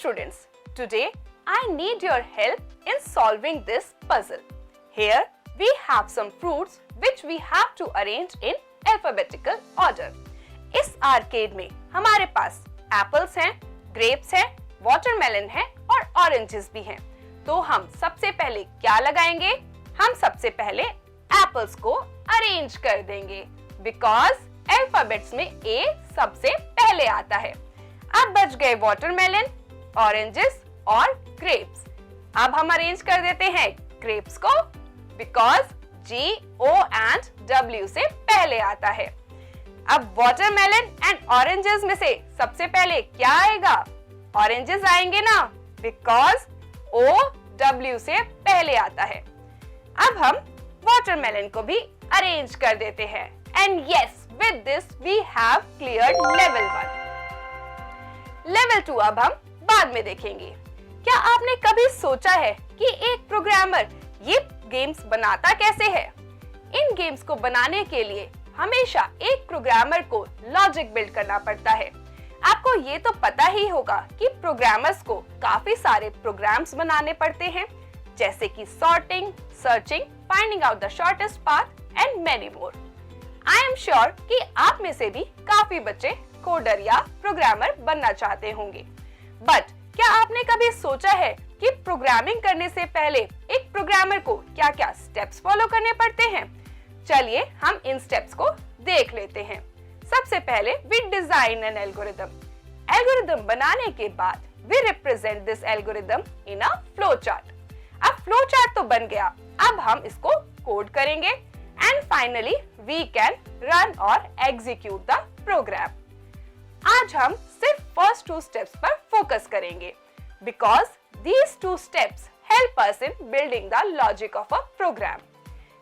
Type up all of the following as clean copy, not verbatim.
Students, today I need your help in solving this puzzle. Here we have some fruits which we have to arrange in alphabetical order. इस arcade में हमारे पास apples हैं, grapes हैं, watermelon हैं और oranges भी हैं। तो हम सबसे पहले क्या लगाएंगे? हम सबसे पहले एप्पल्स को अरेंज कर देंगे बिकॉज अल्फाबेट्स में ए सबसे पहले आता है। अब बच गए वाटरमेलन, ऑरेंजेस और ग्रेप्स। अब हम अरेंज कर देते हैं ग्रेप्स को because G, O and W से पहले आता है। अब वाटरमेलन एंड ऑरेंजेस में से सबसे पहले क्या आएगा? ऑरेंजेस आएंगे ना बिकॉज O, W से पहले आता है। अब हम वाटरमेलन को भी अरेंज कर देते हैं and yes, with this we have cleared level 1। Level 2 अब हम बाद में देखेंगे। क्या आपने कभी सोचा है कि एक प्रोग्रामर ये गेम्स बनाता कैसे है? इन गेम्स को बनाने के लिए हमेशा एक प्रोग्रामर को लॉजिक बिल्ड करना पड़ता है। आपको ये तो पता ही होगा कि प्रोग्रामर्स को काफी सारे प्रोग्राम्स बनाने पड़ते हैं, जैसे कि sorting, searching, finding out the shortest path and many more. I am sure कि आप में से भी काफी बच्चे कोडर या प्रोग्रामर बनना चाहते होंगे। बट क्या आपने कभी सोचा है कि प्रोग्रामिंग करने से पहले एक प्रोग्रामर को क्या-क्या स्टेप्स फॉलो करने पड़ते हैं? चलिए हम इन स्टेप्स को देख लेते हैं। सबसे पहले we design an algorithm. Algorithm बनाने के बाद we represent this algorithm in a flow chart. अब फ्लो चार्ट तो बन गया, अब हम इसको कोड करेंगे and finally we can run और एग्जीक्यूट द प्रोग्राम। आज हम सिर्फ फर्स्ट 2 स्टेप्स पर फोकस करेंगे because these 2 steps help us in building the logic of a program.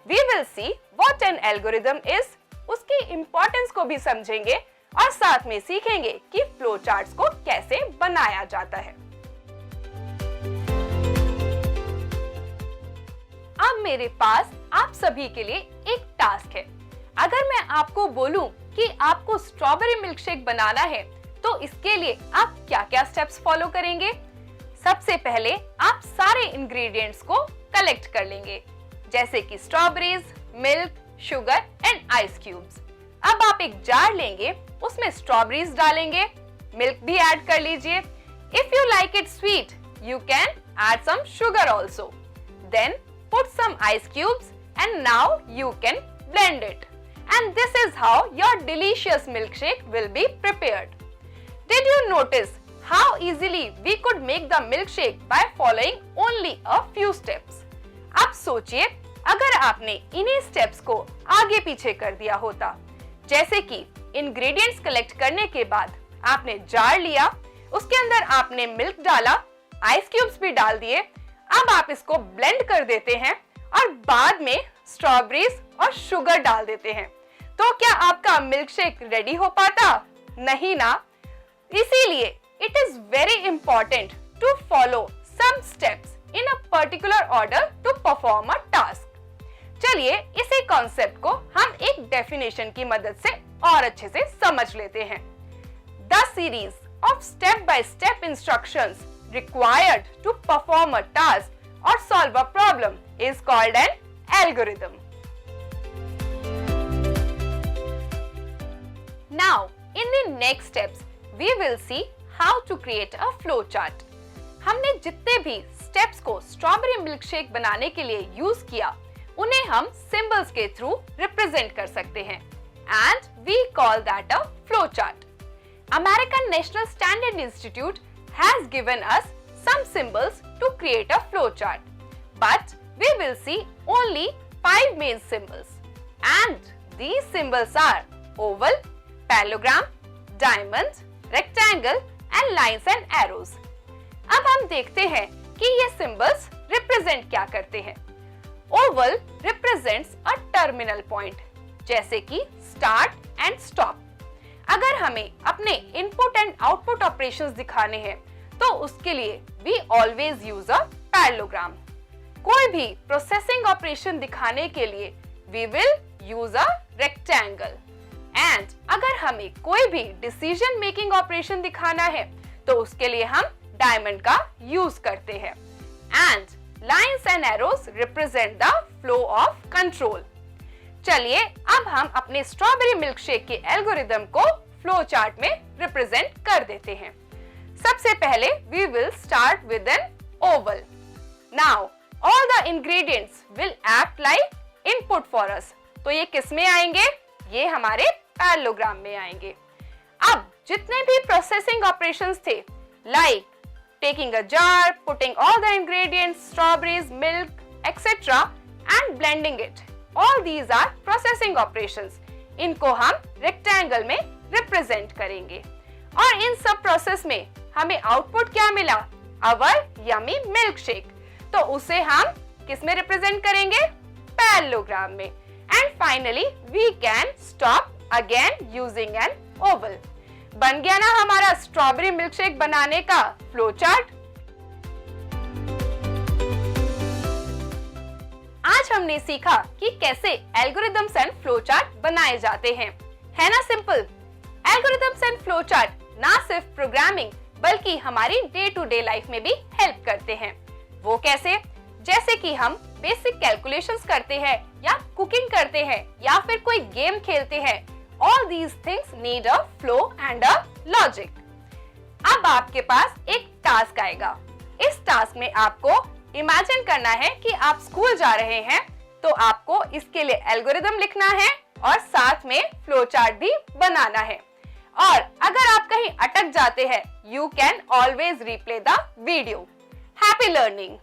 We will see what an algorithm is, उसकी importance को भी समझेंगे और साथ में सीखेंगे कि फ्लो चार्ट्स को कैसे बनाया जाता है। अब मेरे पास आप सभी के लिए एक टास्क है। अगर मैं आपको बोलूं कि आपको स्ट्रॉबेरी मिल्कशेक बनाना है तो इसके लिए आप क्या-क्या स्टेप्स फॉलो करेंगे? सबसे पहले आप सारे इंग्रेडिएंट्स को कलेक्ट कर लेंगे, जैसे कि strawberries, milk, sugar and ice cubes. अब आप एक जार लेंगे, उसमें स्ट्रॉबेरीज डालेंगे, मिल्क भी ऐड कर लीजिए। If you like it sweet, you can add some sugar also. Then put some ice cubes and now you can blend it. And this is how your delicious milkshake will be prepared. Did you notice how easily we could make the milkshake by following only a few steps? अब सोचिए अगर आपने इन्हीं steps को आगे पीछे कर दिया होता, जैसे कि इंग्रेडिएंट्स कलेक्ट करने के बाद आपने जार लिया, उसके अंदर आपने मिल्क डाला, आइस क्यूब्स भी डाल दिए, अब आप इसको ब्लेंड कर देते हैं और बाद में स्ट्रॉबेरीज और शुगर डाल देते हैं, तो क्या आपका मिल्कशेक रेडी हो पाता? नहीं ना। इसीलिए it is very important to follow some steps in a particular order to perform a task. चलिए इसी कॉन्सेप्ट को हम एक डेफिनेशन की मदद से और अच्छे से समझ लेते हैं। The series of step by step instructions required to perform a task और solve a problem is called an algorithm. Now, in the next steps, we will see how to create a flow chart. हमने जितने भी steps को strawberry milkshake बनाने के लिए use किया, उन्हें हम symbols के through represent कर सकते हैं, and we call that a flow chart. American National Standard Institute has given us some symbols to create a flow chart, but we will see only 5 main symbols, and these symbols are oval, parallelogram, diamond, rectangle and lines and arrows. अब हम देखते हैं कि ये symbols represent क्या करते हैं। Oval represents a terminal point, जैसे कि start and stop. अगर हमें अपने input and output operations दिखाने हैं, तो उसके लिए we always use a parallelogram. कोई भी प्रोसेसिंग ऑपरेशन दिखाने के लिए we will use a rectangle. And अगर हमें कोई भी डिसीजन मेकिंग ऑपरेशन दिखाना है तो उसके लिए हम डायमंड का यूज करते हैं। And lines and arrows represent the flow of control. चलिए अब हम अपने स्ट्रॉबेरी मिल्क शेक के एल्गोरिदम को फ्लो चार्ट में रिप्रेजेंट कर देते हैं। सबसे पहले we will start with an oval. Now all the ingredients will act like input for us. तो ये किस में आएंगे? ये हमारे पैरेललोग्राम में आएंगे। अब जितने भी प्रोसेसिंग ऑपरेशंस थे, like taking a jar, putting all the ingredients, strawberries, milk etcetera and blending it, all these are processing operations. इनको हम रेक्टेंगल में रिप्रेजेंट करेंगे। और इन सब प्रोसेस में हमें आउटपुट क्या मिला? Our yummy milk shake. तो उसे हम किस में रिप्रेजेंट करेंगे? पैरेललोग्राम में। And finally we can stop again using an oval. बन गया ना हमारा स्ट्रॉबेरी मिल्क शेक बनाने का फ्लो चार्ट। आज हमने सीखा कि कैसे एल्गोरिदम्स एंड फ्लो चार्ट बनाए जाते हैं। है ना simple? Algorithms and flow chart ना सिर्फ प्रोग्रामिंग बल्कि हमारी डे टू डे लाइफ में भी हेल्प करते हैं। वो कैसे? जैसे कि हम बेसिक कैलकुलेशंस करते हैं या कुकिंग करते हैं या फिर कोई गेम खेलते हैं। All these things need a flow and a logic. अब आपके पास एक टास्क आएगा। इस टास्क में आपको इमेजिन करना है कि आप स्कूल जा रहे हैं, तो आपको इसके लिए एल्गोरिदम लिखना है और साथ में फ्लो चार्ट भी बनाना है। और अगर आप कहीं अटक जाते हैं, you can always replay the video. Happy learning.